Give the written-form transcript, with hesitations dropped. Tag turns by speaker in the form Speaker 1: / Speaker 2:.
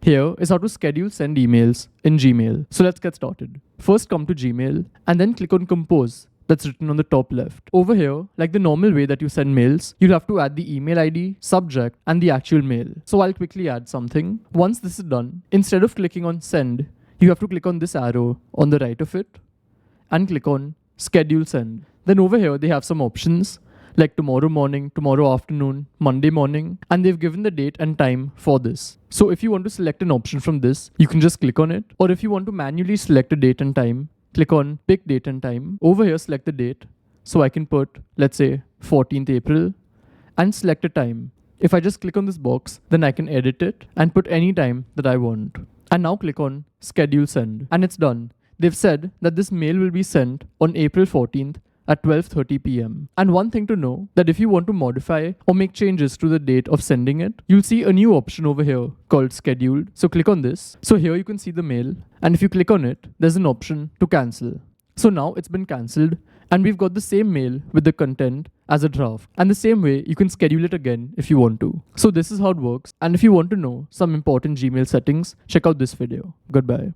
Speaker 1: Here is how to schedule send emails in Gmail. So let's get started. First come to Gmail and then click on Compose. That's written on the top left. Over here, like the normal way that you send mails, you'll have to add the email ID, subject, and the actual mail. So I'll quickly add something. Once this is done, instead of clicking on send, you have to click on this arrow on the right of it and click on schedule send. Then over here, they have some options like tomorrow morning, tomorrow afternoon, Monday morning, and they've given the date and time for this. So if you want to select an option from this, you can just click on it. Or if you want to manually select a date and time, click on pick date and time. Over here, select the date. So I can put, let's say 14th April and select a time. If I just click on this box, then I can edit it and put any time that I want. And now click on schedule send and it's done. They've said that this mail will be sent on April 14th at 12:30 p.m. And one thing to know, that if you want to modify or make changes to the date of sending it, you'll see a new option over here called scheduled. So click on this. So here you can see the mail, and if you click on it, there's an option to cancel. So now it's been cancelled and we've got the same mail with the content as a draft. And the same way, you can schedule it again if you want to. So this is how it works. And if you want to know some important Gmail settings, check out this video. Goodbye.